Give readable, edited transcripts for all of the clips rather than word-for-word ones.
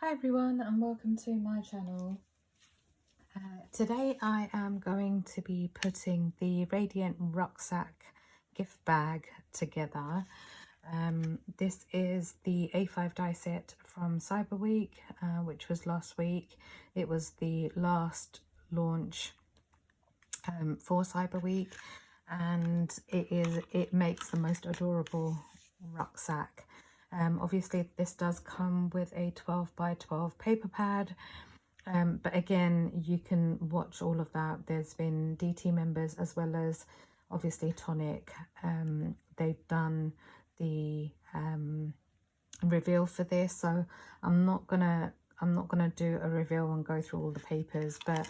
Hi everyone and welcome to my channel. Today I am going to be putting the Radiant Rucksack gift bag together. This is the A5 die set from Cyber Week, which was last week. It was the last launch for Cyber Week, and it makes the most adorable rucksack. Obviously this does come with a 12 by 12 paper pad, but again you can watch all of that. There's been DT members as well as obviously Tonic. They've done the reveal for this, so I'm not gonna do a reveal and go through all the papers, but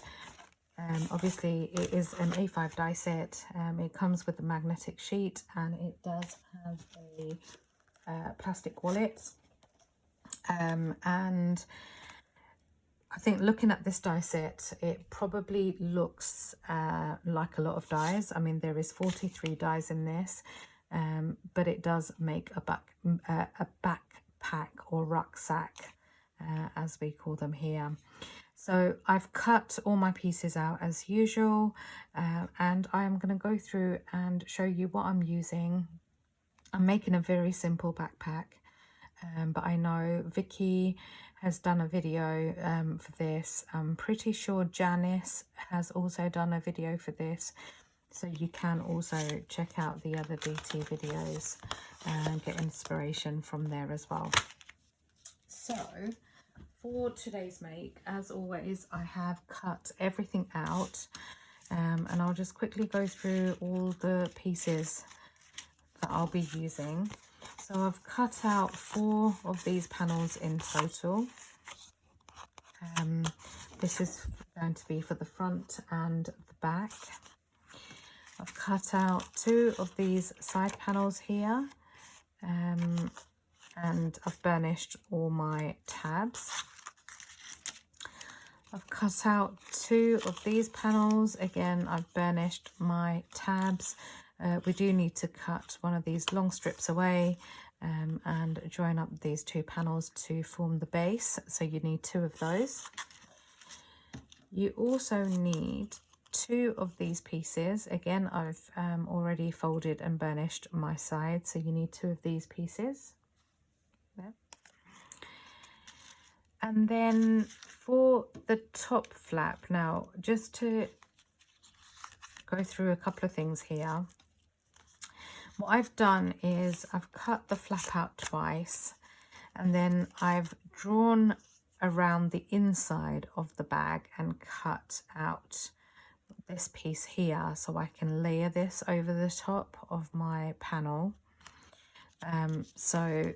obviously it is an A5 die set. It comes with a magnetic sheet and it does have a plastic wallet, and I think looking at this die set, it probably looks like a lot of dies. I mean, there is 43 dies in this, but it does make a backpack or rucksack, as we call them here. So I've cut all my pieces out as usual, and I am going to go through and show you what I'm using. I'm making a very simple backpack, but I know Vicky has done a video for this. I'm pretty sure Janice has also done a video for this, so you can also check out the other DT videos and get inspiration from there as well. So for today's make, as always, I have cut everything out, and I'll just quickly go through all the pieces that I'll be using. So I've cut out 4 of these panels in total. This is going to be for the front and the back. I've cut out 2 of these side panels here, and I've burnished all my tabs. I've cut out 2 of these panels. Again, I've burnished my tabs. We do need to cut one of these long strips away and join up these 2 panels to form the base. So you need 2 of those. You also need 2 of these pieces. Again, I've already folded and burnished my side, so you need 2 of these pieces. There. And then for the top flap, now just to go through a couple of things here. What I've done is I've cut the flap out twice, and then I've drawn around the inside of the bag and cut out this piece here so I can layer this over the top of my panel. So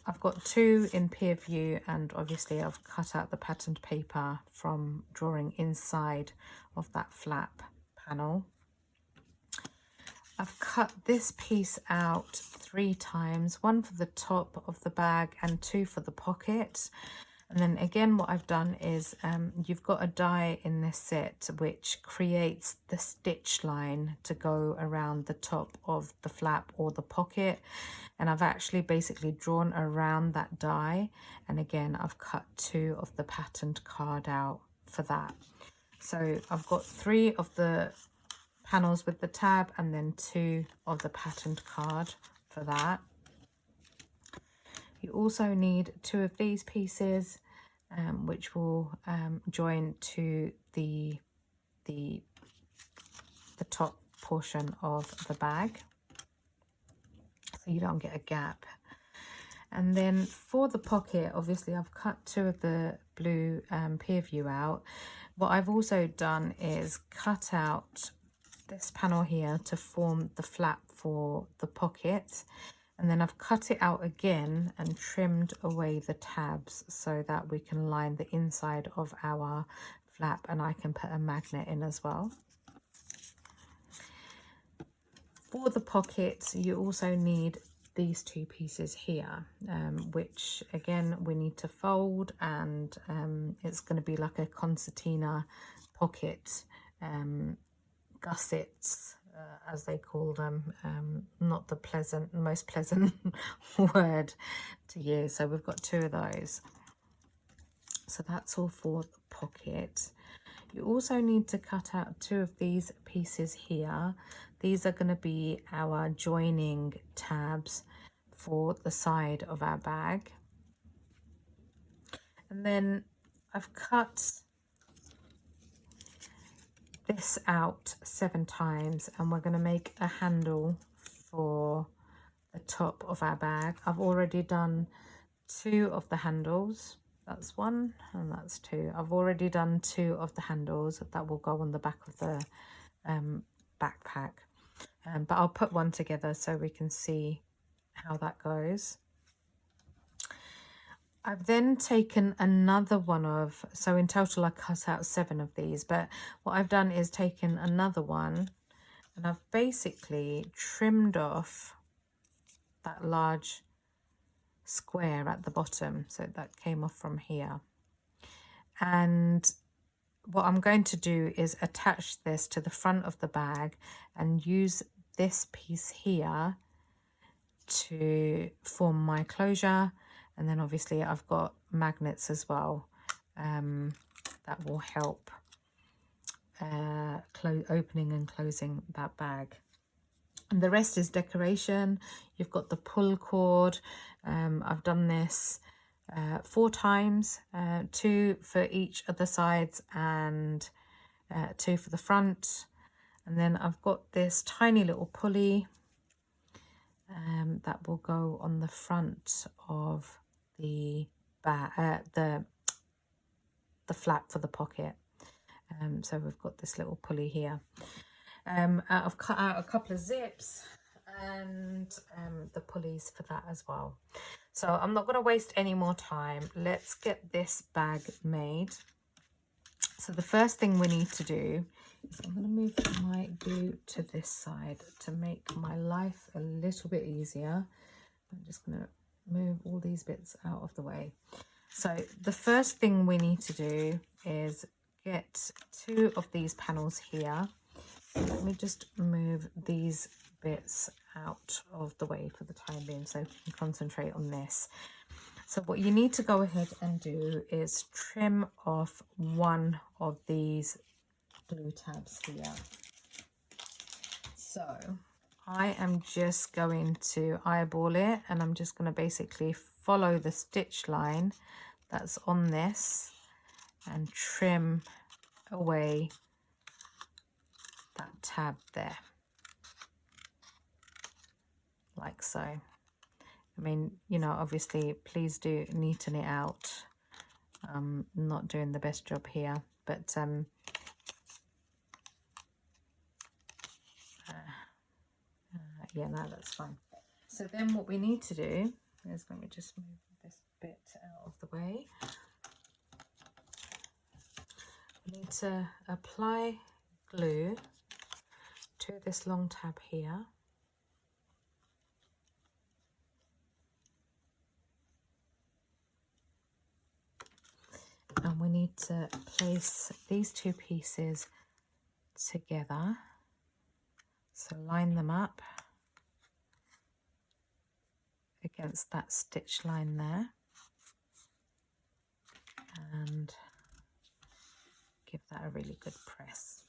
I've got 2 in peer view, and obviously I've cut out the patterned paper from drawing inside of that flap panel. I've cut this piece out 3 times, 1 for the top of the bag and 2 for the pocket. And then again, what I've done is you've got a die in this set which creates the stitch line to go around the top of the flap or the pocket. And I've actually basically drawn around that die. And again, I've cut 2 of the patterned card out for that. So I've got 3 of the panels with the tab and then 2 of the patterned card for that. You also need 2 of these pieces, which will join to the top portion of the bag, so you don't get a gap. And then for the pocket, obviously I've cut 2 of the blue peer view out. What I've also done is cut out this panel here to form the flap for the pocket, and then I've cut it out again and trimmed away the tabs so that we can line the inside of our flap, and I can put a magnet in as well. For the pocket, you also need these 2 pieces here, which again we need to fold, and it's going to be like a concertina pocket, gussets, as they call them. Not the most pleasant word to use. So we've got 2 of those. So that's all for the pocket. You also need to cut out 2 of these pieces here. These are going to be our joining tabs for the side of our bag. And then I've cut this out 7 times, and we're going to make a handle for the top of our bag. I've already done 2 of the handles. That's 1 and that's 2. I've already done 2 of the handles that will go on the back of the backpack, but I'll put one together so we can see how that goes. I've then taken another one of, so in total I cut out 7 of these, but what I've done is taken another one and I've basically trimmed off that large square at the bottom, so that came off from here. And what I'm going to do is attach this to the front of the bag and use this piece here to form my closure. And then obviously I've got magnets as well that will help opening and closing that bag. And the rest is decoration. You've got the pull cord. I've done this 4 times, 2 for each of the sides and 2 for the front. And then I've got this tiny little pulley that will go on the front of the flap for the pocket. So we've got this little pulley here. I've cut out a couple of zips and the pulleys for that as well. So I'm not going to waste any more time. Let's get this bag made. So the first thing we need to do is I'm going to move my glue to this side to make my life a little bit easier. I'm just going to move all these bits out of the way. So the first thing we need to do is get 2 of these panels here. Let me just move these bits out of the way for the time being so we can concentrate on this. So what you need to go ahead and do is trim off 1 of these glue tabs here. So I am just going to eyeball it, and I'm just going to basically follow the stitch line that's on this and trim away that tab there, like so. I mean, you know, obviously please do neaten it out. I'm not doing the best job here, but yeah, no, that's fine. So then what we need to do is, let me just move this bit out of the way. We need to apply glue to this long tab here. And we need to place these 2 pieces together. So line them up against that stitch line there. And give that a really good press.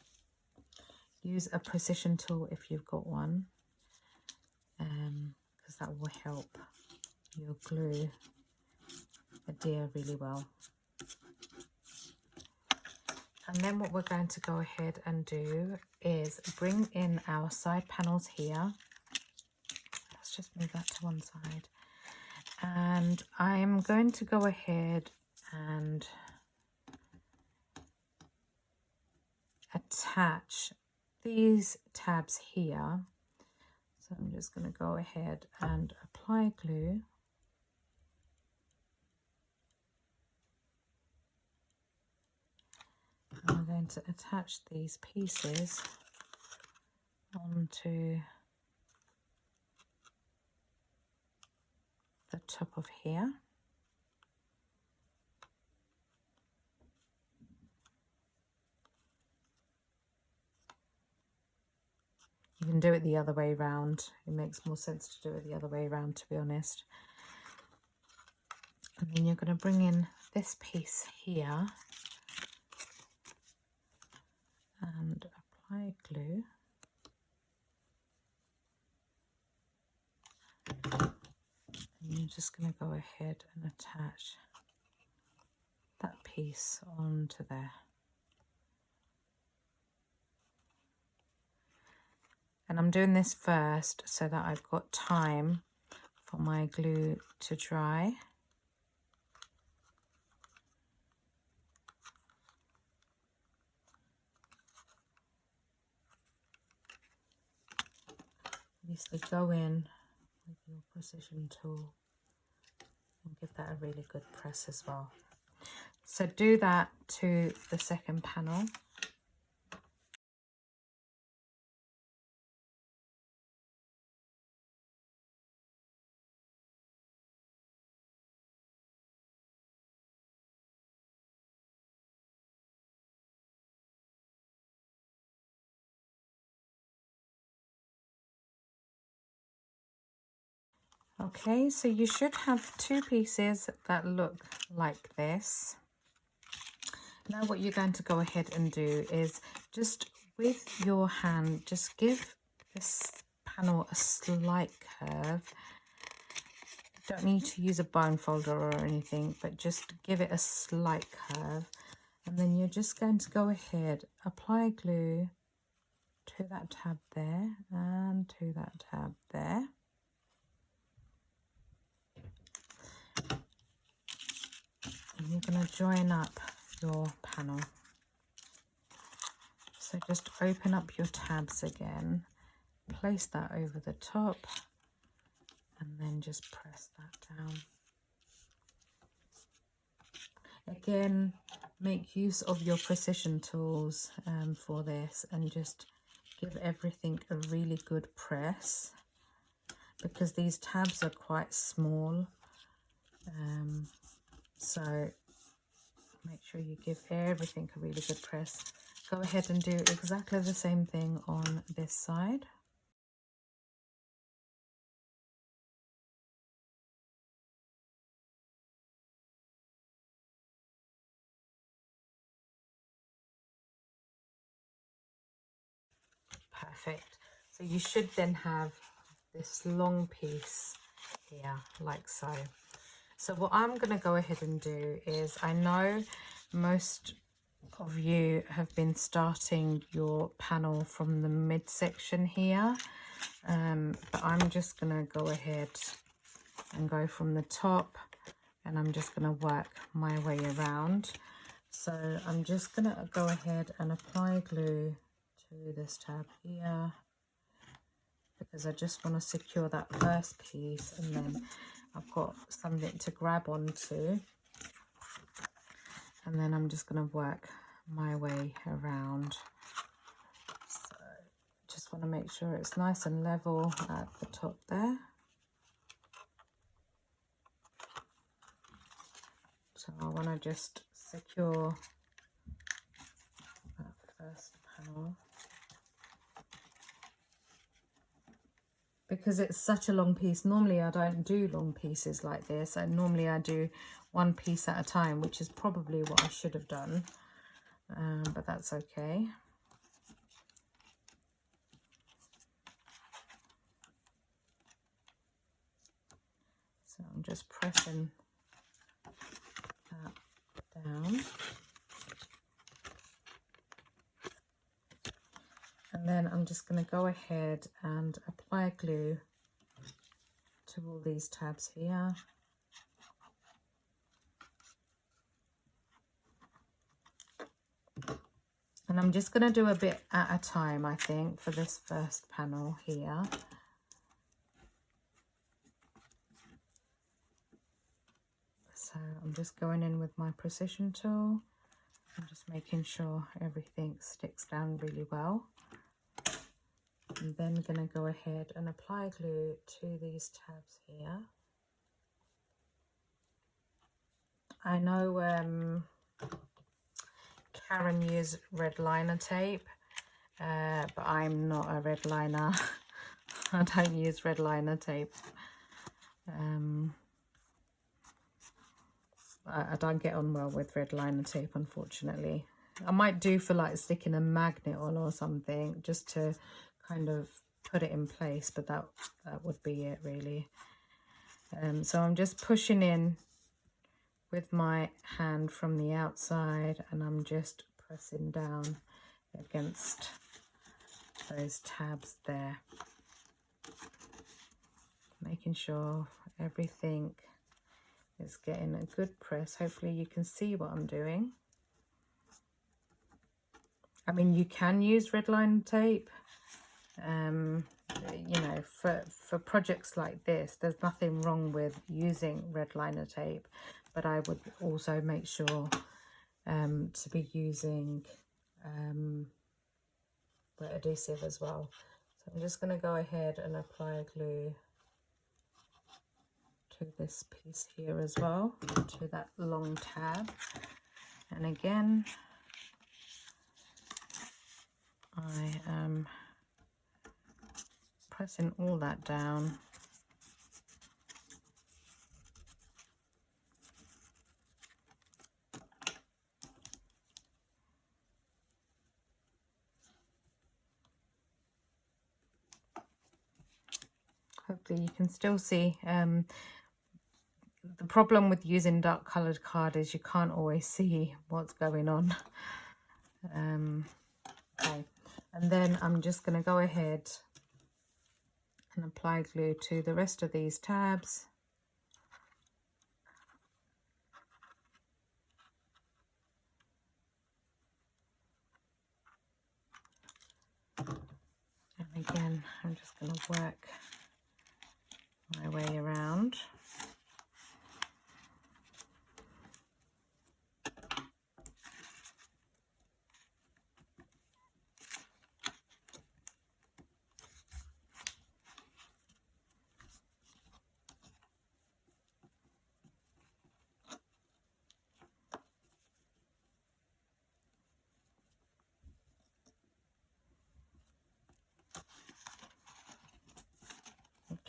Use a precision tool if you've got one, because that will help your glue adhere really well. And then what we're going to go ahead and do is bring in our side panels here. Let's just move that to one side. And I'm going to go ahead and attach these tabs here. So I'm just going to go ahead and apply glue. I'm going to attach these pieces onto the top of here. You can do it the other way around. It makes more sense to do it the other way around, to be honest. And then you're going to bring in this piece here and apply glue. And you're just going to go ahead and attach that piece onto there. And I'm doing this first so that I've got time for my glue to dry. Obviously go in with your precision tool and give that a really good press as well. So do that to the second panel. Okay, so you should have two pieces that look like this. Now what you're going to go ahead and do is just with your hand, just give this panel a slight curve. You don't need to use a bone folder or anything, but just give it a slight curve. And then you're just going to go ahead, apply glue to that tab there and to that tab there. And you're going to join up your panel. So just open up your tabs again, place that over the top, and then just press that down. Again, make use of your precision tools for this, and just give everything a really good press, because these tabs are quite small. So make sure you give everything a really good press. Go ahead and do exactly the same thing on this side. Perfect. So you should then have this long piece here, like so. So what I'm going to go ahead and do is, I know most of you have been starting your panel from the midsection here, but I'm just going to go ahead and go from the top, and I'm just going to work my way around. So I'm just going to go ahead and apply glue to this tab here, because I just want to secure that first piece, and then I've got something to grab onto, and then I'm just going to work my way around. So just want to make sure it's nice and level at the top there. So I want to just secure that first panel. Because it's such a long piece, normally I don't do long pieces like this. Normally I do one piece at a time, which is probably what I should have done, but that's okay. So I'm just pressing that down. And then I'm just going to go ahead and apply glue to all these tabs here. And I'm just going to do a bit at a time, I think, for this first panel here. So I'm just going in with my precision tool. I'm just making sure everything sticks down really well. I'm then going to go ahead and apply glue to these tabs here. I know Karen used redliner tape, but I'm not a redliner. I don't use redliner tape. I don't get on well with red liner tape, unfortunately. I might do for like sticking a magnet on or something, just to kind of put it in place, but that would be it really. So I'm just pushing in with my hand from the outside, and I'm just pressing down against those tabs there, making sure everything is getting a good press. Hopefully you can see what I'm doing. I mean, you can use redline tape, you know, for projects like this. There's nothing wrong with using redliner tape, but I would also make sure to be using the adhesive as well. So I'm just going to go ahead and apply glue to this piece here as well, to that long tab. And again, I am pressing all that down. Hopefully you can still see. The problem with using dark coloured card is you can't always see what's going on. Okay, and then I'm just going to go ahead and apply glue to the rest of these tabs. And again, I'm just going to work my way around.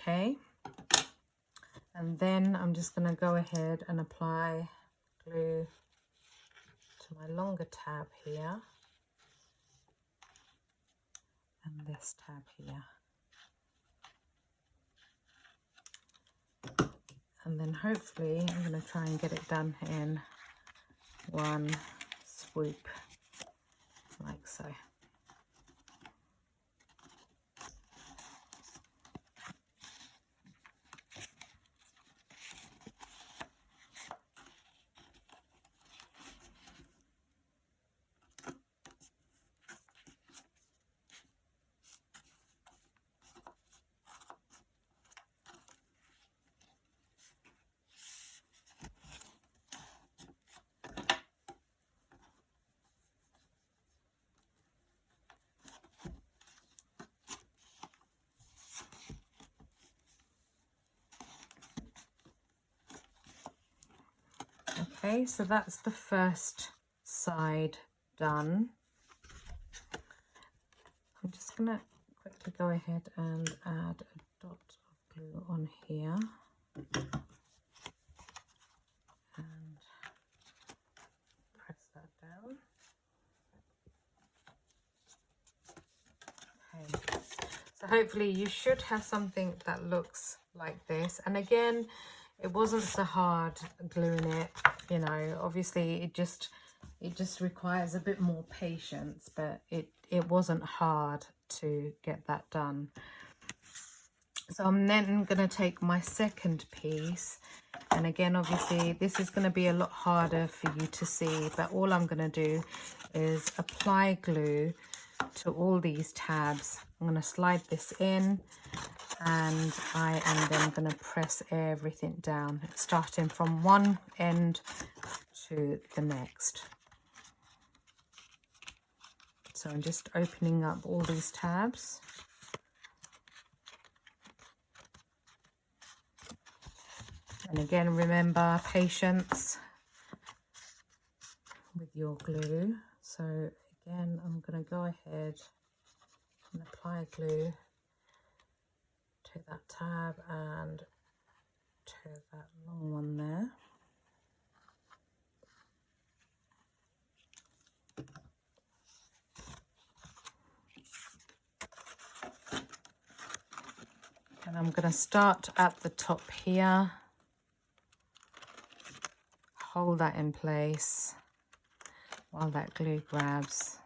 Okay, and then I'm just going to go ahead and apply glue to my longer tab here and this tab here, and then hopefully I'm going to try and get it done in one swoop like so. Okay, so that's the first side done. I'm just going to quickly go ahead and add a dot of glue on here. And press that down. Okay, so hopefully you should have something that looks like this. And again, it wasn't so hard gluing it, you know. Obviously it just requires a bit more patience, but it wasn't hard to get that done. So I'm then going to take my second piece, and again obviously this is going to be a lot harder for you to see, but all I'm going to do is apply glue to all these tabs. I'm going to slide this in, and I am then going to press everything down, starting from one end to the next. So I'm just opening up all these tabs. And again, remember, patience with your glue. So again, I'm going to go ahead and apply glue to that tab and to that long one there. And I'm going to start at the top here, hold that in place while that glue grabs.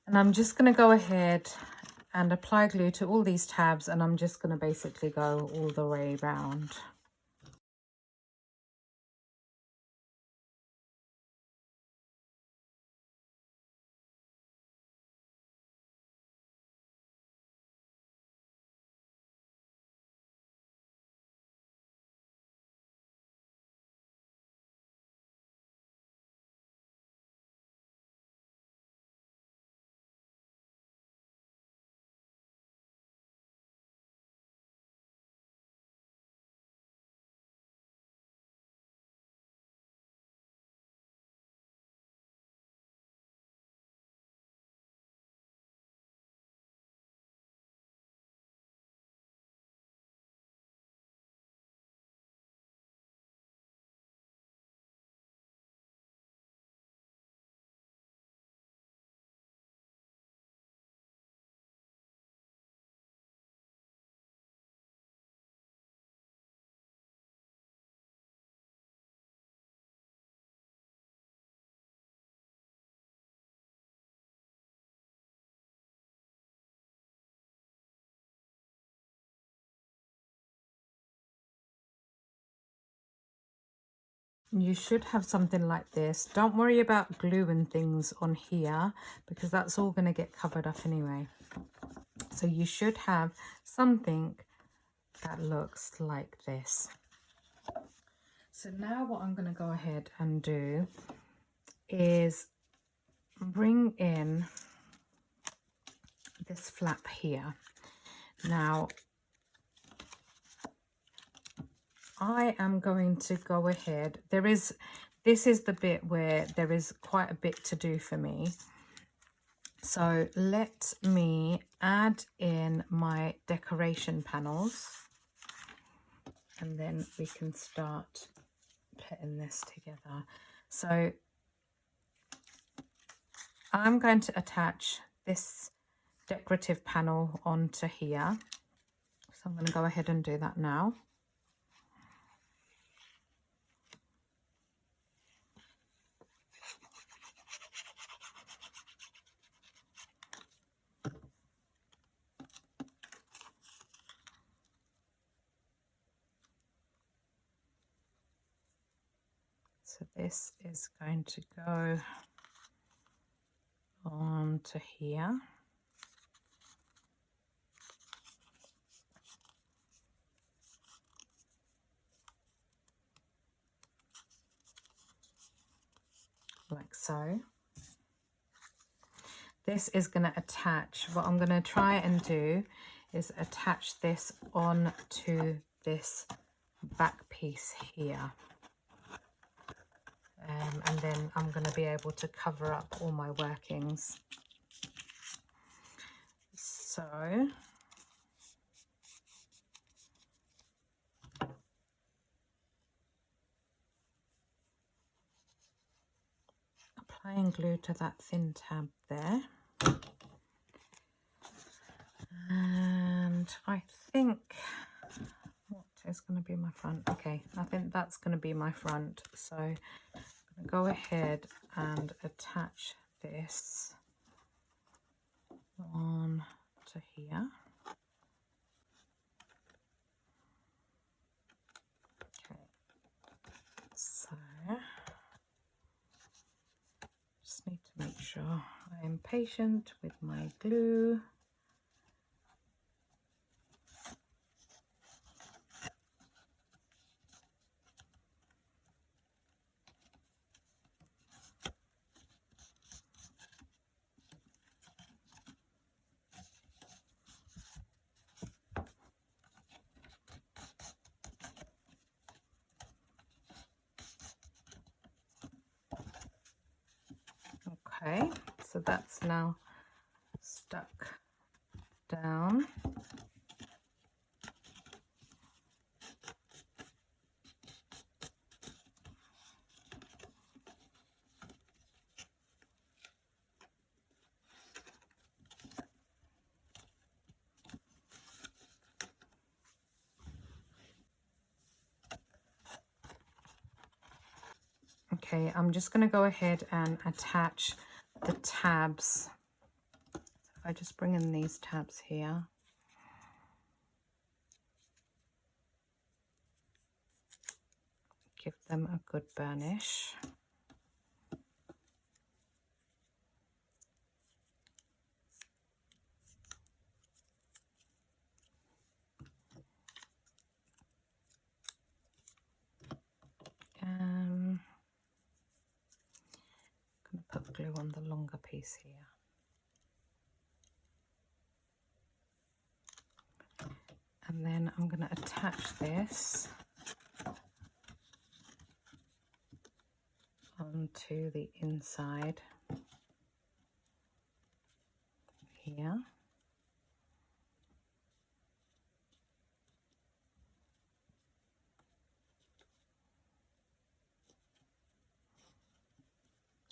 And I'm just going to go ahead and apply glue to all these tabs, and I'm just going to basically go all the way around. You should have something like this. Don't worry about glue and things on here because that's all going to get covered up anyway. So you should have something that looks like this. So now what I'm going to go ahead and do is bring in this flap here. Now I am going to go ahead. This is the bit where there is quite a bit to do for me. So let me add in my decoration panels and then we can start putting this together. So I'm going to attach this decorative panel onto here. So I'm going to go ahead and do that now. So this is going to go on to here. Like so. This is going to attach, what I'm going to try and do is attach this on to this back piece here. And then I'm going to be able to cover up all my workings. So applying glue to that thin tab there. And I think what is going to be my front? Okay, I think that's going to be my front. So I'm going to go ahead and attach this on to here. Okay. impatient with my glue. Okay, so that's now stuck down. Okay, I'm just going to go ahead and attach the tabs. So if I just bring in these tabs here. Give them a good burnish. I'm going to put glue on the longer piece here. And then I'm going to attach this onto the inside here.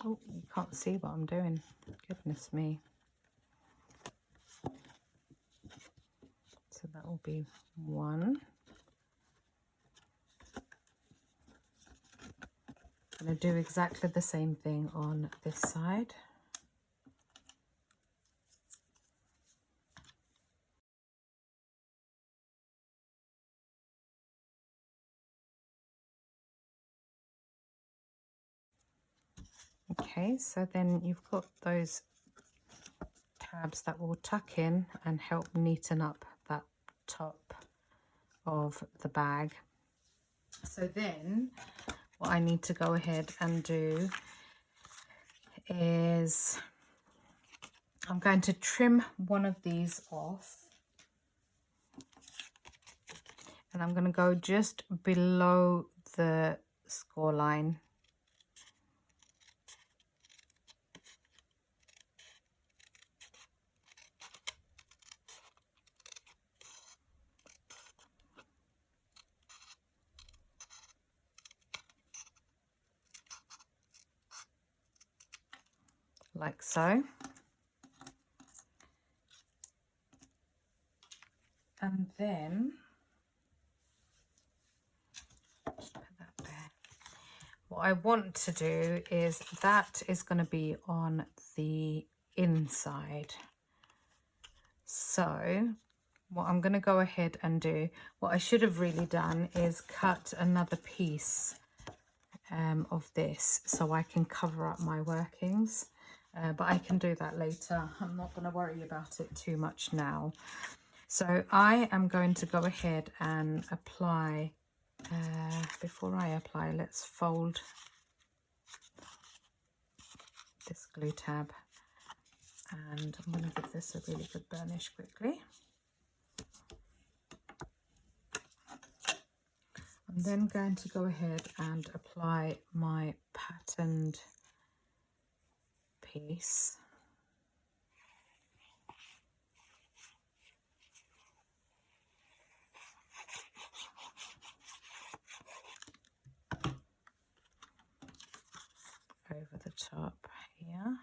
Oh, you can't see what I'm doing. Goodness me. So that will be one. I'm going to do exactly the same thing on this side. Okay, so then you've got those tabs that will tuck in and help neaten up that top of the bag. So then what I need to go ahead and do is I'm going to trim one of these off, and I'm going to go just below the score line. Like so. And then just put that there. What I want to do is that is going to be on the inside. So what I'm going to go ahead and do, what I should have really done is cut another piece of this so I can cover up my workings. But I can do that later. I'm not going to worry about it too much now. So I am going to go ahead and apply, before I apply, let's fold this glue tab, and I'm going to give this a really good burnish quickly. I'm then going to go ahead and apply my patterned piece. Over the top here.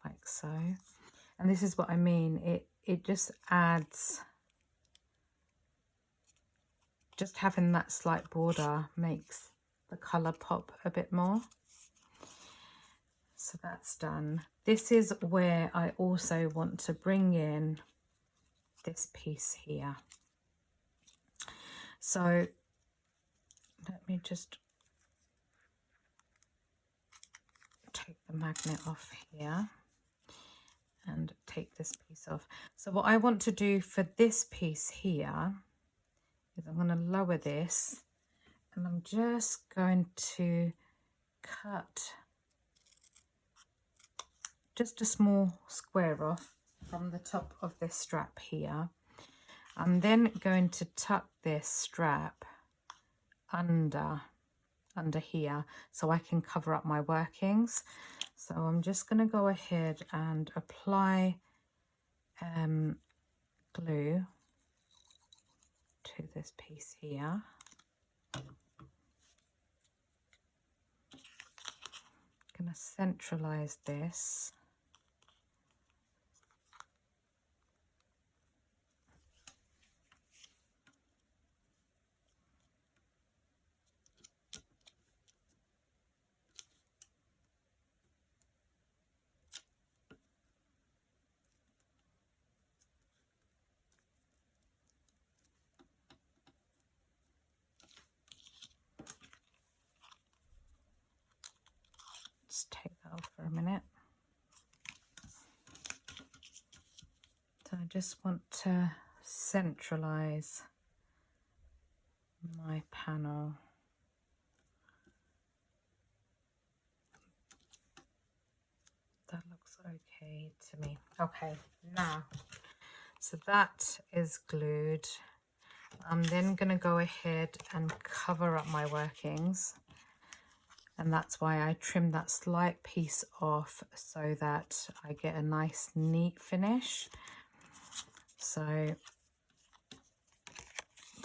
Like so. And this is what I mean, it just adds, just having that slight border makes the colour pop a bit more. So that's done. This is where I also want to bring in this piece here. So let me just take the magnet off here and take this piece off. So what I want to do for this piece here is I'm going to lower this, and I'm just going to cut just a small square off from the top of this strap here. I'm then going to tuck this strap under here so I can cover up my workings. So I'm just going to go ahead and apply glue to this piece here. Going to centralize this. Just take that off for a minute. So I just want to centralize my panel. That looks okay to me. Okay, now, so that is glued. I'm then going to go ahead and cover up my workings. And that's why I trim that slight piece off so that I get a nice neat finish. So I'm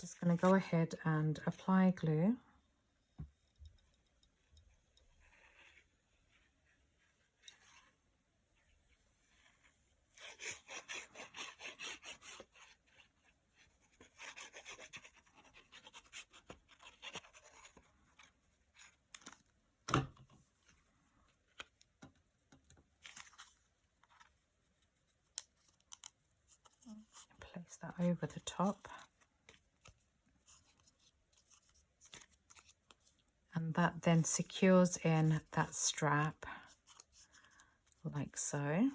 just going to go ahead and apply glue. Place that over the top, and that then secures in that strap like so.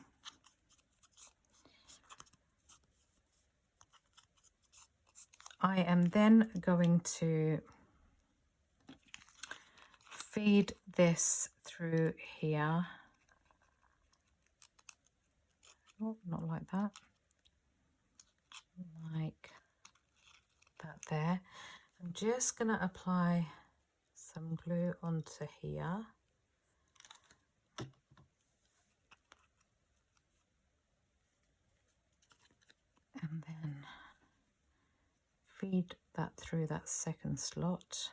I am then going to feed this through here. Oh, not like that. Like that there. I'm just going to apply some glue onto here. And then feed that through that second slot,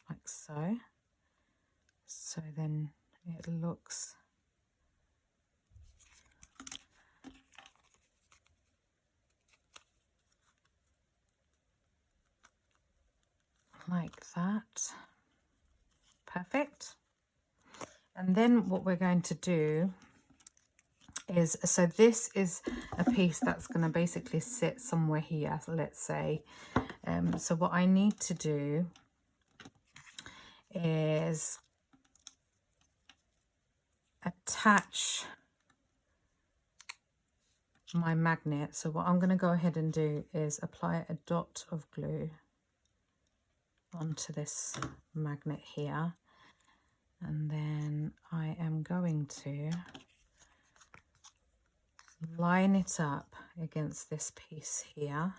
like so. So then it looks like that. Perfect. And then what we're going to do is, so this is a piece that's going to basically sit somewhere here, let's say. So what I need to do is attach my magnet. So what I'm going to go ahead and do is apply a dot of glue onto this magnet here, and then I am going to line it up against this piece here,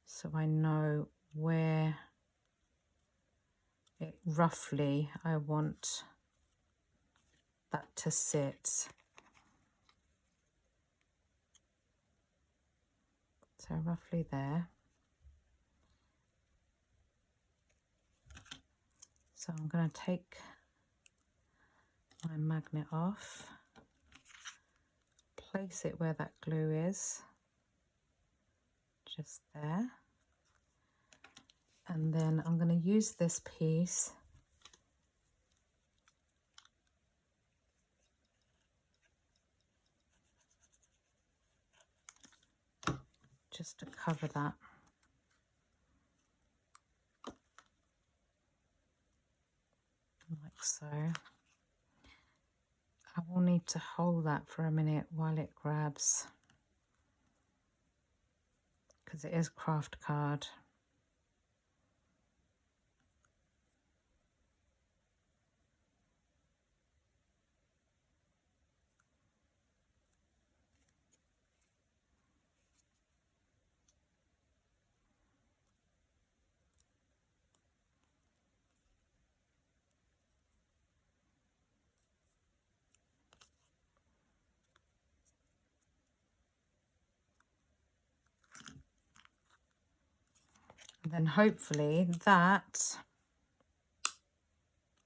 so I know where it roughly I want that to sit. So roughly there. So I'm going to take my magnet off, place it where that glue is, just there, and then I'm going to use this piece just to cover that. Like so. I will need to hold that for a minute while it grabs, because it is Kraft card. And then hopefully that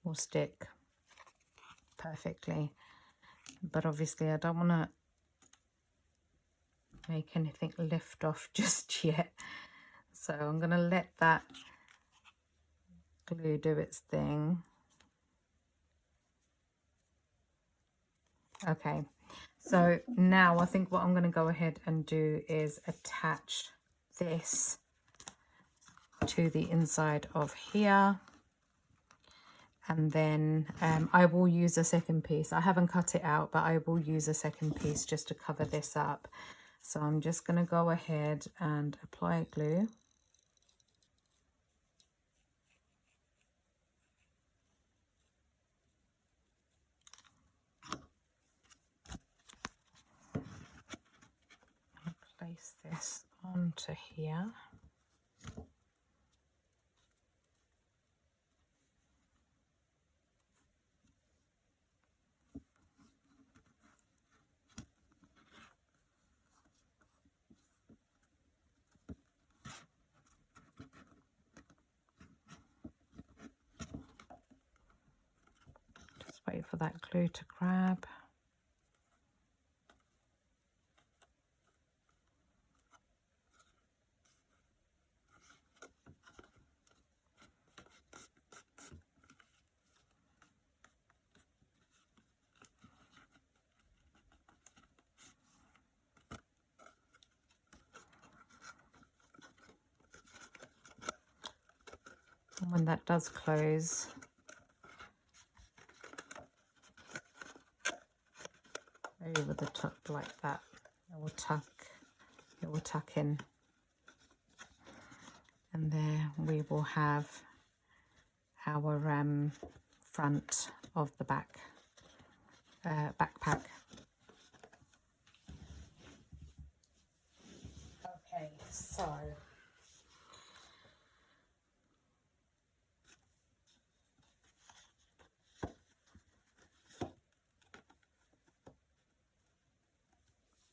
will stick perfectly. But obviously I don't want to make anything lift off just yet. So I'm going to let that glue do its thing. Okay, so now I think what I'm going to go ahead and do is attach this to the inside of here, and then I will use a second piece. I haven't cut it out, but I will use a second piece just to cover this up. So I'm just going to go ahead and apply glue. Place this onto here. Just wait for that glue to grab. And when that does close, over the top like that, it will tuck in, and there we will have our front of the backpack. Okay,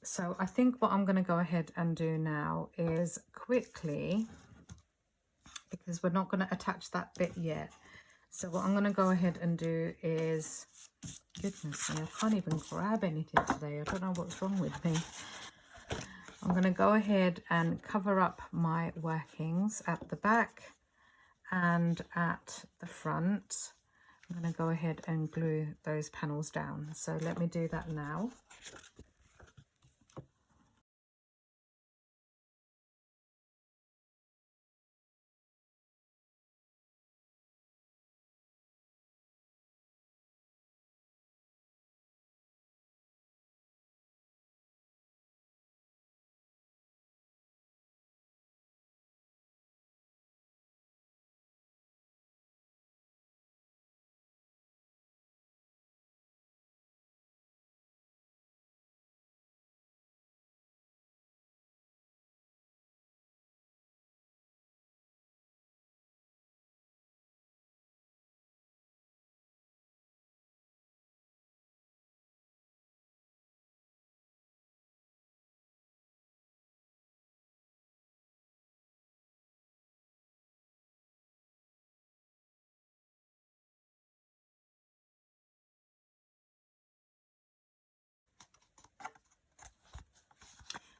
so I think what I'm going to go ahead and do now is quickly, because we're not going to attach that bit yet. So what I'm going to go ahead and do is, goodness me, I can't even grab anything today. I don't know what's wrong with me. I'm going to go ahead and cover up my workings at the back and at the front. I'm going to go ahead and glue those panels down. So let me do that now.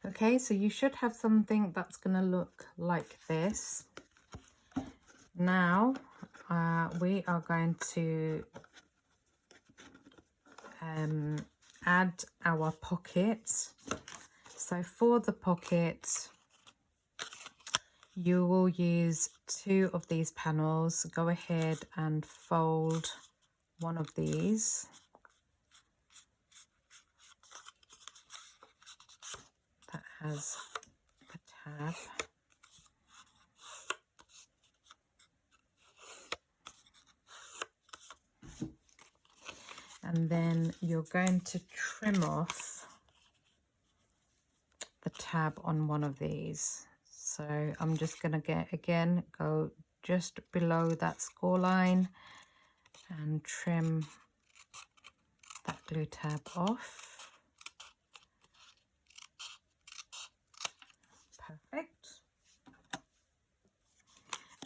Okay, so you should have something that's going to look like this. Now we are going to add our pocket. So for the pocket, you will use 2 of these panels. Go ahead and fold one of these. That has the tab. And then you're going to trim off the tab on one of these. So I'm just going to go just below that score line and trim that glue tab off. Perfect.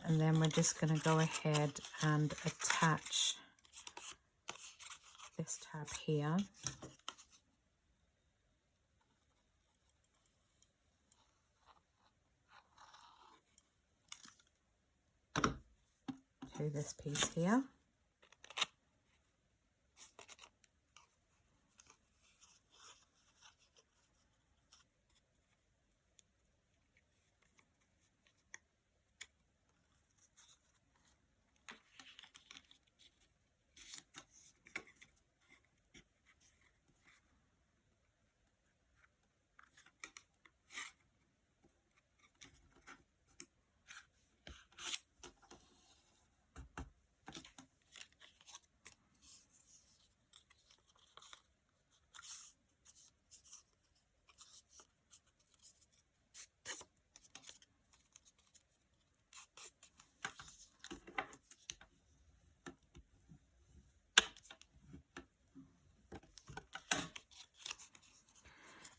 And then we're just going to go ahead and attach this tab here. To this piece here.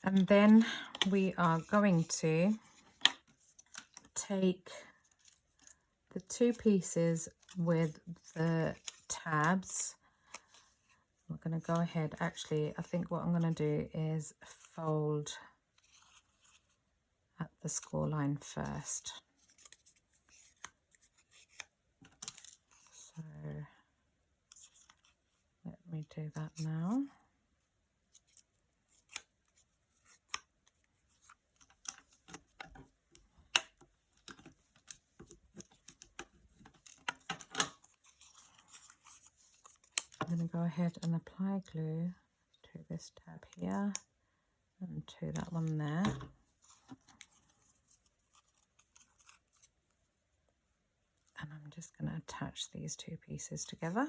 And then we are going to take the 2 pieces with the tabs. We're going to go ahead, actually, I think what I'm going to do is fold at the score line first. So let me do that now. I'm going to go ahead and apply glue to this tab here and to that one there. And I'm just going to attach these 2 pieces together.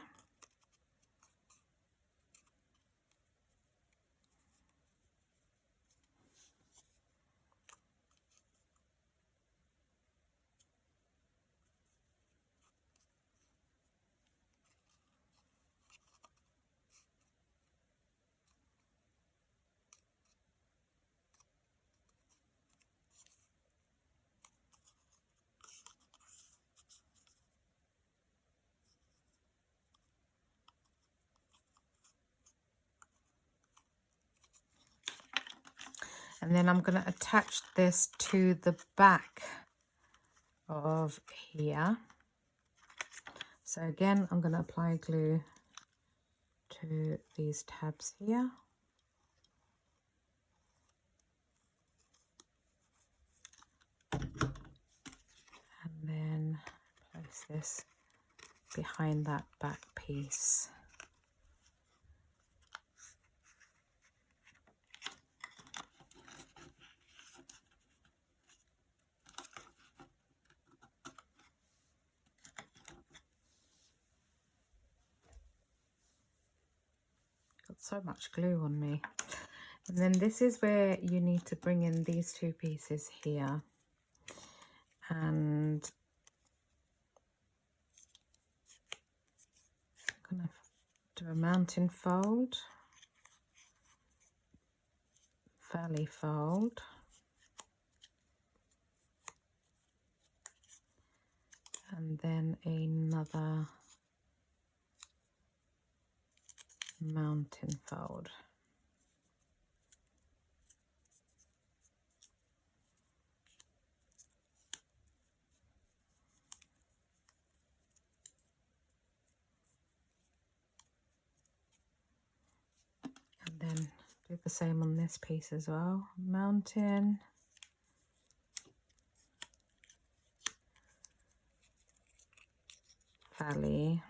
And then I'm going to attach this to the back of here. So again, I'm going to apply glue to these tabs here. And then place this behind that back piece. Got so much glue on me. And then this is where you need to bring in these 2 pieces here. And I'm going to do a mountain fold, valley fold, and then another mountain fold. And then do the same on this piece as well. Mountain, tally.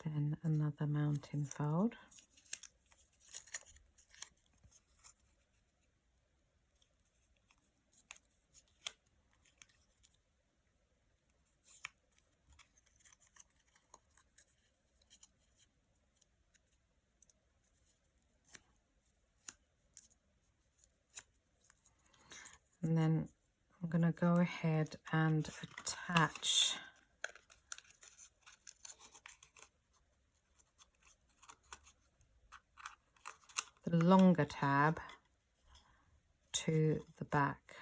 Then another mounting fold. And then I'm going to go ahead and attach the longer tab to the back.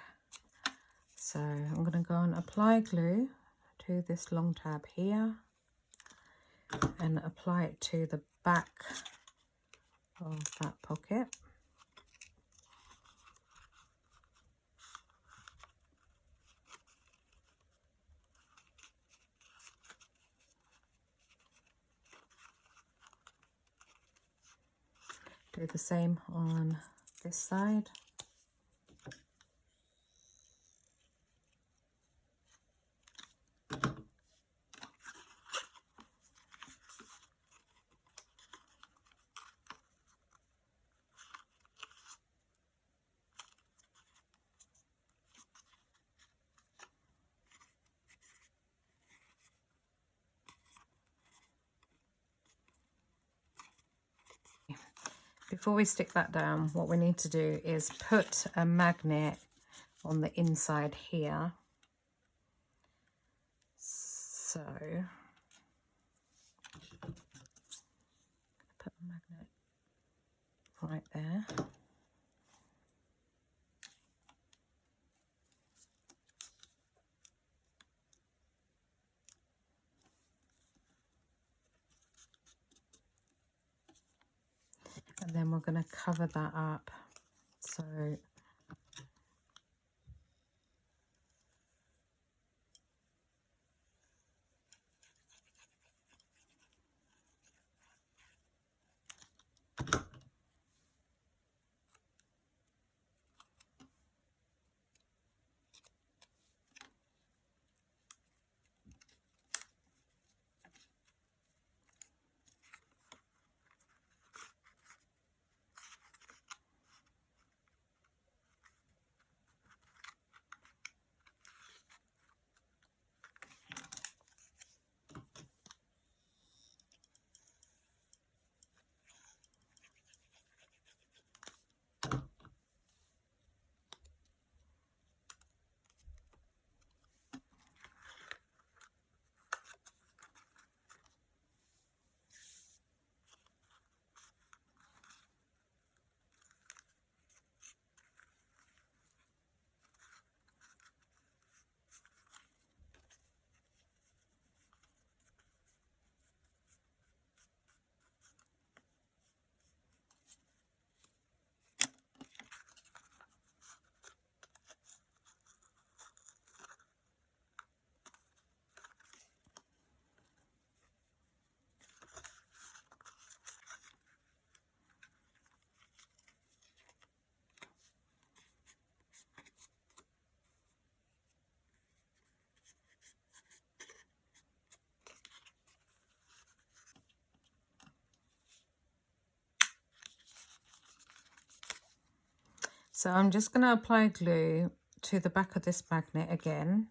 So I'm going to go and apply glue to this long tab here and apply it to the back of that pocket. Do the same on this side. Before we stick that down, what we need to do is put a magnet on the inside here. So put a magnet right there. And then we're going to cover that up. So I'm just going to apply glue to the back of this magnet again.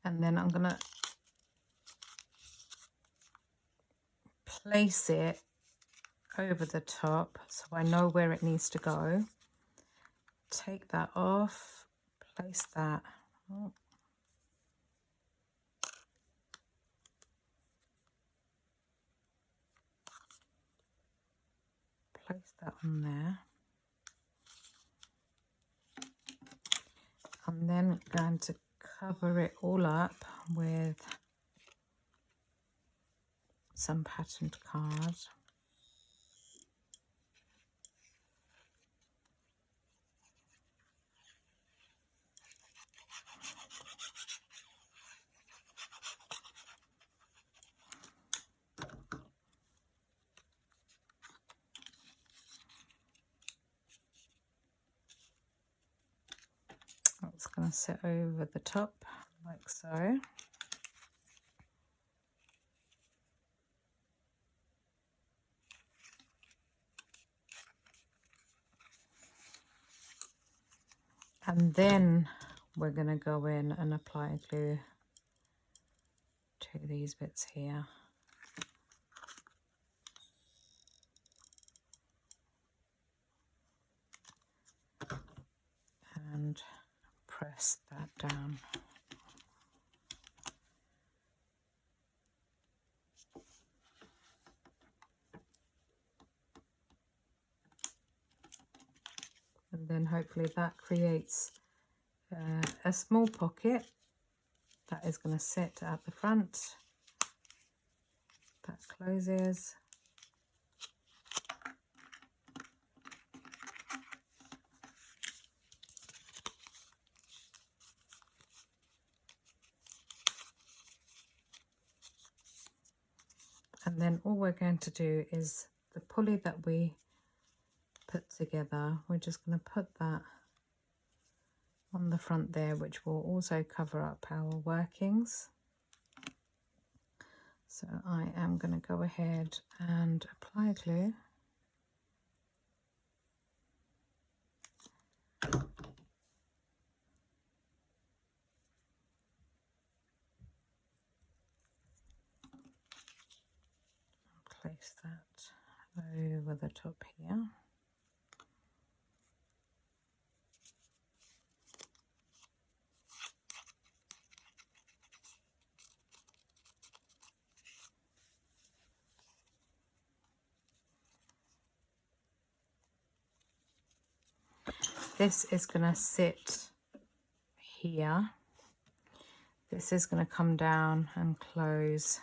And then I'm going to place it over the top so I know where it needs to go. Take that off, place that. Oh. Place that on there. I'm then going to cover it all up with some patterned card. going to sit over the top like so. And then we're going to go in and apply glue to these bits here. And press that down. And then hopefully that creates a small pocket that is going to sit at the front. That closes. And then all we're going to do is the pulley that we put together, we're just going to put that on the front there, which will also cover up our workings. So I am going to go ahead and apply glue. Place that over the top here. This is going to sit here. This is going to come down and close.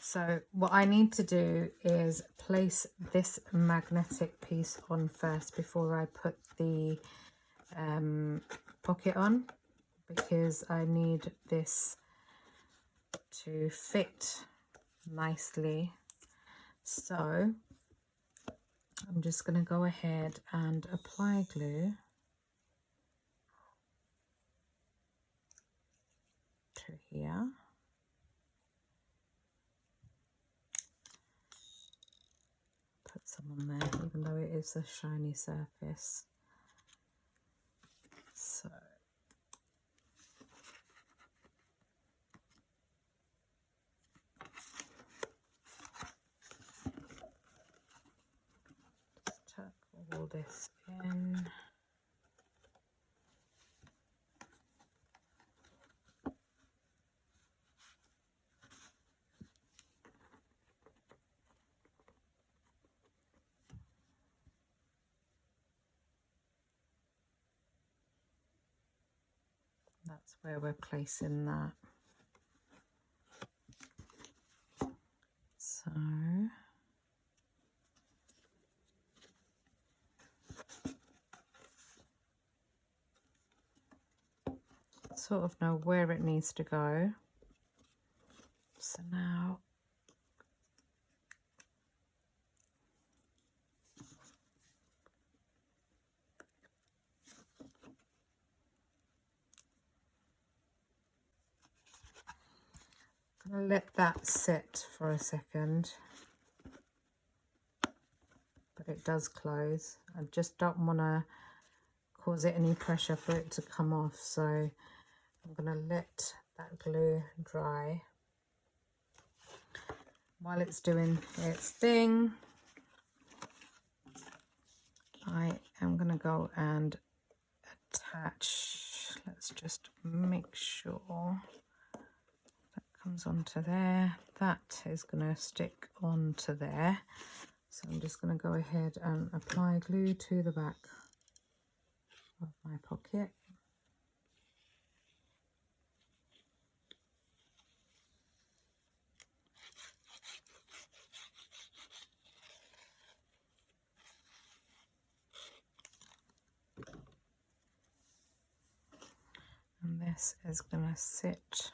So what I need to do is place this magnetic piece on first before I put the pocket on, because I need this to fit nicely. So I'm just going to go ahead and apply glue to here. Put some on there, even though it is a shiny surface. So just tuck all this in. That's where we're placing that. So sort of know where it needs to go. So now I'm going to let that sit for a second, but it does close. I just don't want to cause it any pressure for it to come off, so I'm going to let that glue dry. While it's doing its thing, I am going to go and attach. Let's just make sure that comes onto there. That is going to stick onto there. So I'm just going to go ahead and apply glue to the back of my pocket. And this is going to sit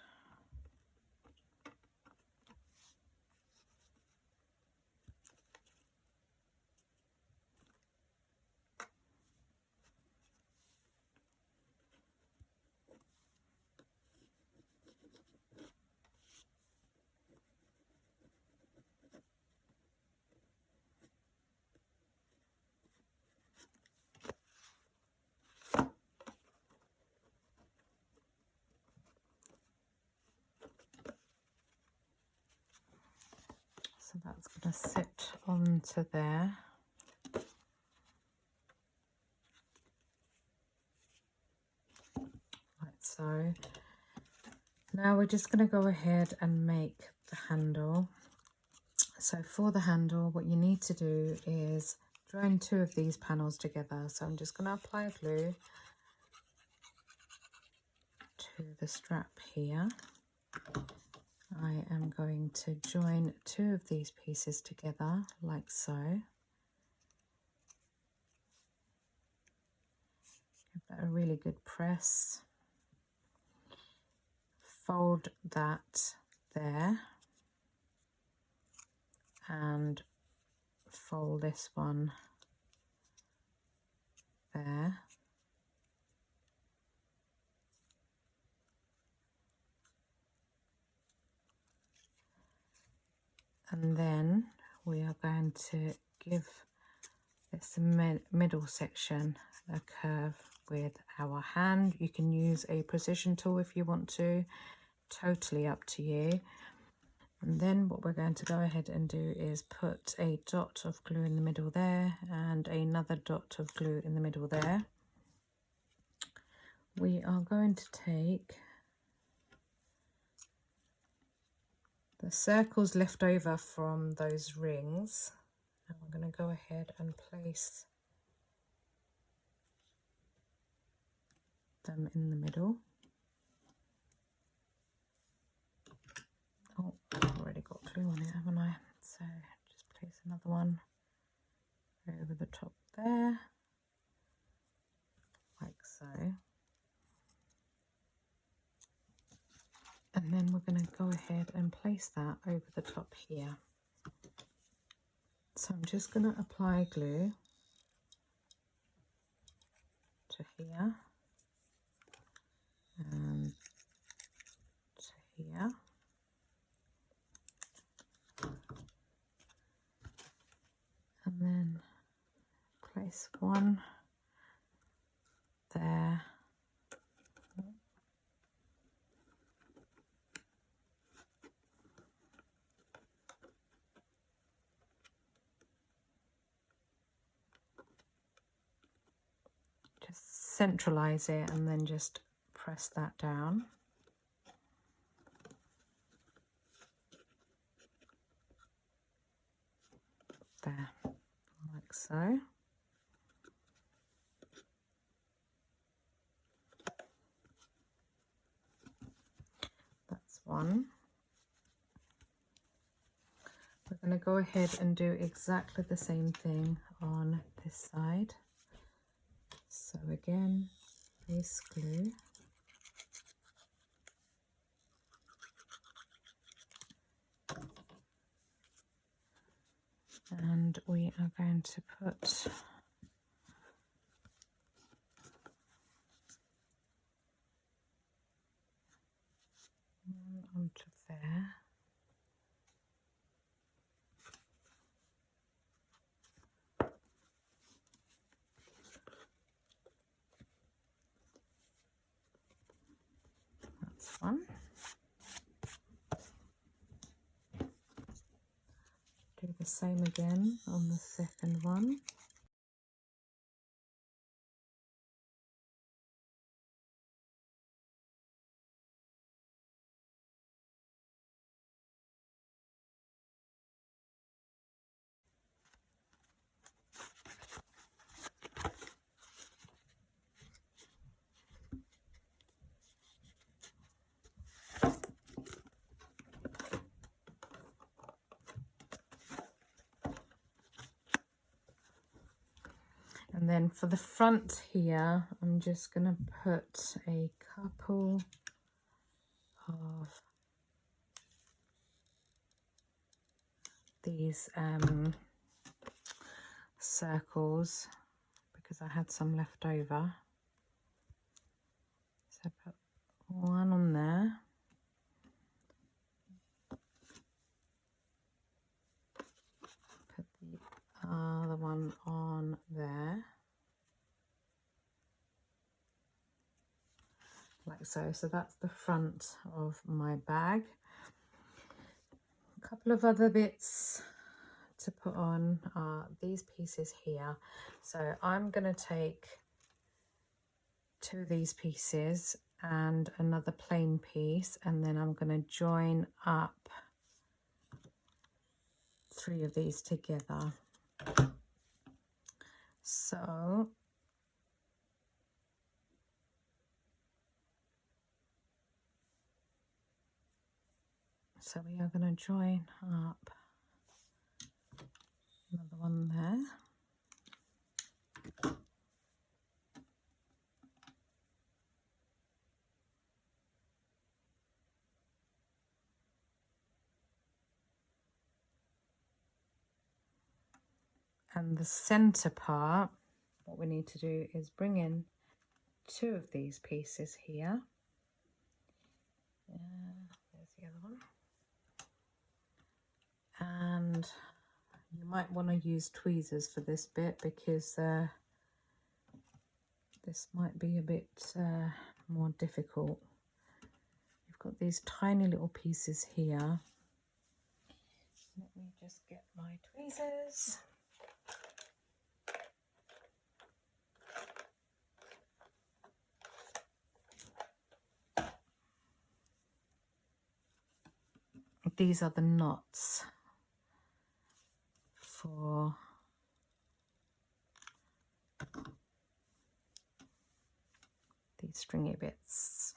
So that's going to sit onto there. Like so. Now we're just going to go ahead and make the handle. So for the handle, what you need to do is join two of these panels together. So I'm just going to apply glue to the strap here. I am going to join two of these pieces together like so. Give that a really good press. Fold that there and fold this one there. And then we are going to give this middle section a curve with our hand. You can use a precision tool if you want to, totally up to you. And then what we're going to go ahead and do is put a dot of glue in the middle there and another dot of glue in the middle there. We are going to take the circles left over from those rings, and we're going to go ahead and place them in the middle. Oh, I've already got glue on it, haven't I? So just place another one over the top there, like so. And then we're going to go ahead and place that over the top here. So I'm just going to apply glue to here and to here. And then place one there. Just centralize it and then just press that down. There, like so. That's one. We're going to go ahead and do exactly the same thing on this side. So again, place glue. And we are going to put one onto there. That's one. Do the same again on the second one. And then for the front here, I'm just going to put a couple of these circles because I had some left over. So put one on there. Put the other one on there. Like so. So that's the front of my bag. couple of other bits to put on are these pieces here. So I'm going to take 2 of these pieces and another plain piece, and then I'm going to join up 3 of these together. So we are going to join up another one there. And the center part, what we need to do is bring in 2 of these pieces here. There's the other one. And you might want to use tweezers for this bit because this might be a bit more difficult. You've got these tiny little pieces here. Let me just get my tweezers. These are the knots for these stringy bits.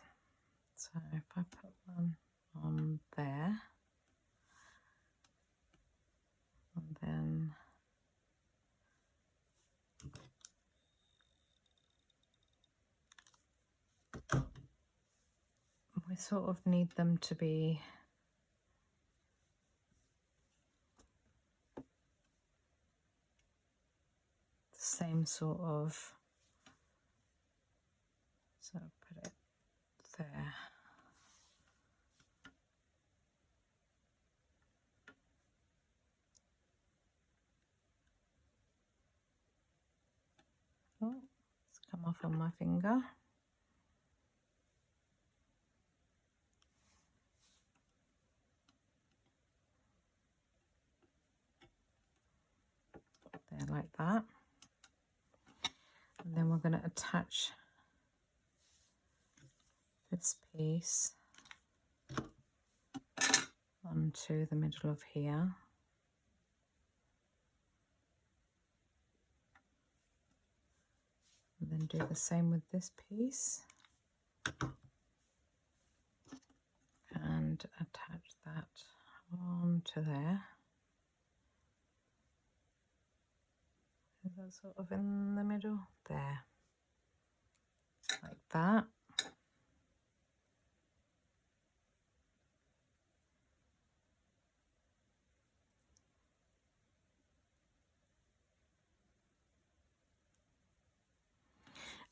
So if I put one on there, and then we sort of need them to be the same sort of, so put it there. Oh, it's come off on my finger. There, like that. And then we're going to attach this piece onto the middle of here. And then do the same with this piece. And attach that onto there. Is that sort of in the middle? There. Like that.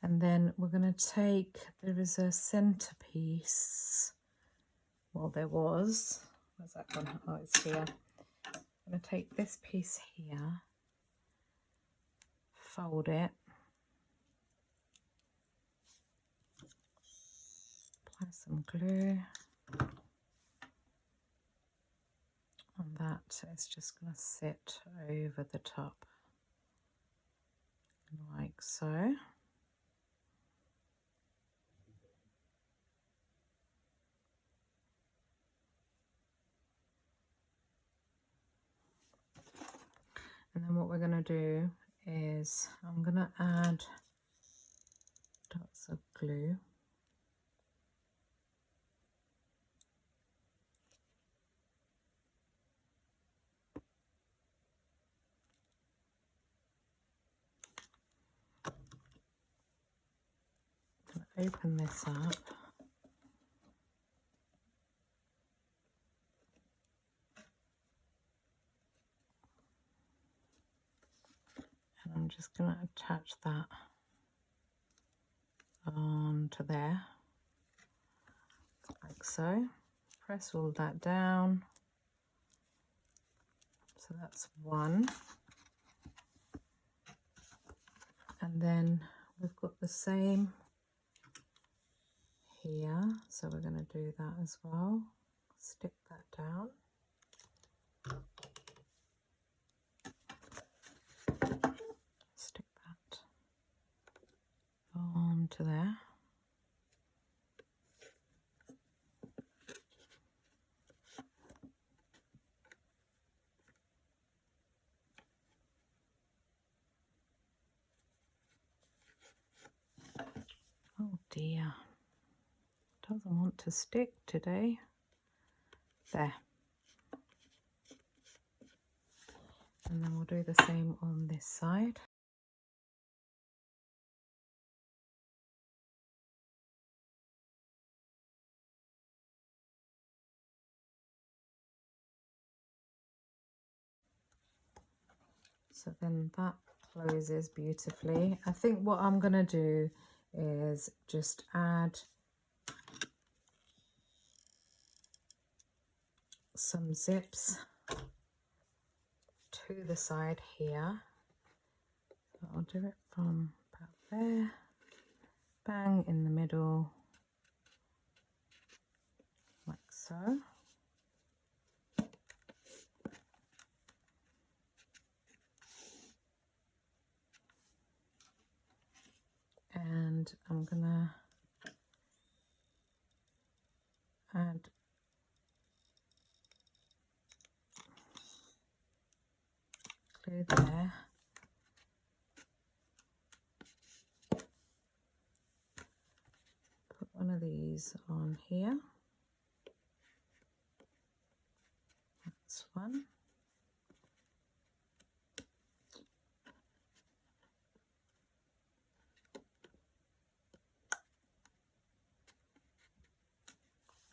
And then we're going to take, there is a centerpiece. Well, there was. Where's that one? Oh, it's here. I'm going to take this piece here, fold it, apply some glue, and that is just going to sit over the top like so. And then what we're going to do is I'm going to add dots of glue. I'm going to open this up. And I'm just going to attach that onto there, like so. Press all that down. So that's one. And then we've got the same here, so we're going to do that as well. Stick that down. onto there. Oh dear, doesn't want to stick today. There. And then we'll do the same on this side. So then that closes beautifully. I think what I'm going to do is just add some zips to the side here. So I'll do it from about there, bang in the middle, like so. And I'm gonna add glue there. Put one of these on here. That's one.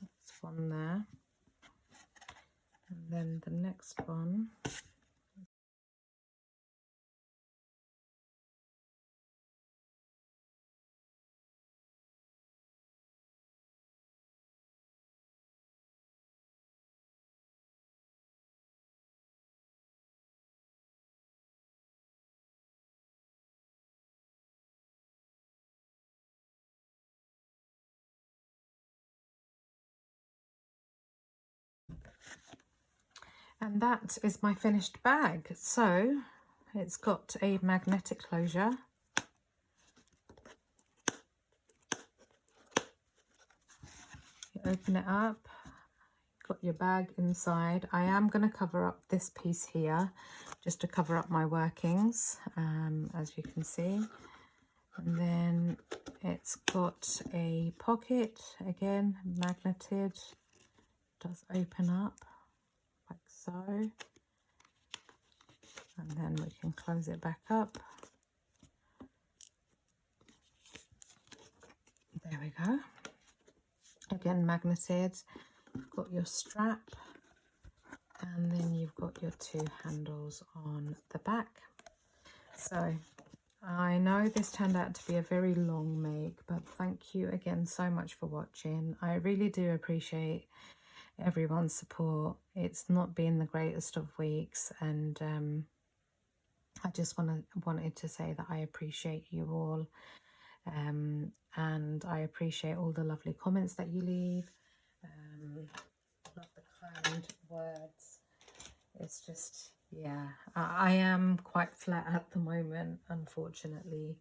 That's one there. And then the next one. And that is my finished bag. So it's got a magnetic closure. You open it up, got your bag inside. I am going to cover up this piece here just to cover up my workings, as you can see. And then it's got a pocket, again magneted, does open up like so, and then we can close it back up. There we go. Again magneted. You've got your strap, and then you've got your two handles on the back. So I know this turned out to be a very long make, but thank you again so much for watching. I really do appreciate everyone's support. It's not been the greatest of weeks, and I just wanted to say that I appreciate you all, and I appreciate all the lovely comments that you leave. Love the kind words. It's just, yeah, I am quite flat at the moment, unfortunately.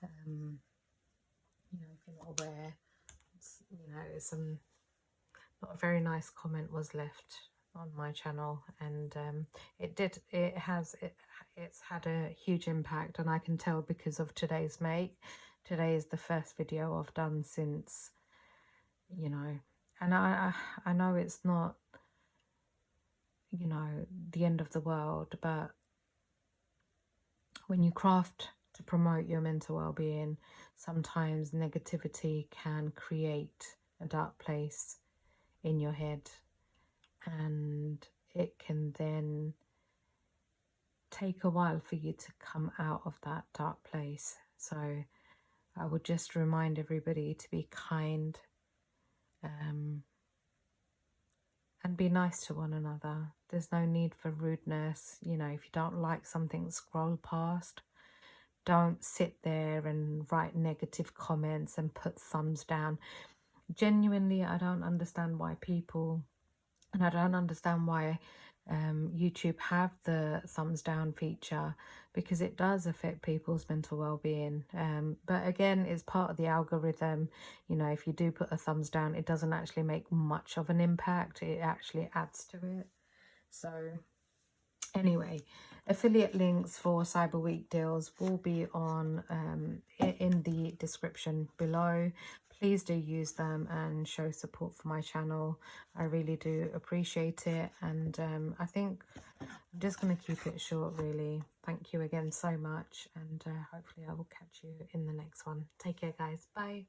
You know, if you're not aware, you know, not a very nice comment was left on my channel, and it's had a huge impact, and I can tell because of today's make. Today is the first video I've done since, you know, and I know it's not, you know, the end of the world, but when you craft to promote your mental well-being, sometimes negativity can create a dark place in your head, and it can then take a while for you to come out of that dark place. So I would just remind everybody to be kind, and be nice to one another. There's no need for rudeness. You know, if you don't like something, scroll past. Don't sit there and write negative comments and put thumbs down. Genuinely, I don't understand why people, and I don't understand why YouTube have the thumbs down feature, because it does affect people's mental well-being. But again, it's part of the algorithm. You know, if you do put a thumbs down, it doesn't actually make much of an impact. It actually adds to it. So anyway, affiliate links for Cyber Week deals will be on in the description below. Please do use them and show support for my channel. I really do appreciate it. And I think I'm just going to keep it short, really. Thank you again so much. And hopefully I will catch you in the next one. Take care, guys. Bye.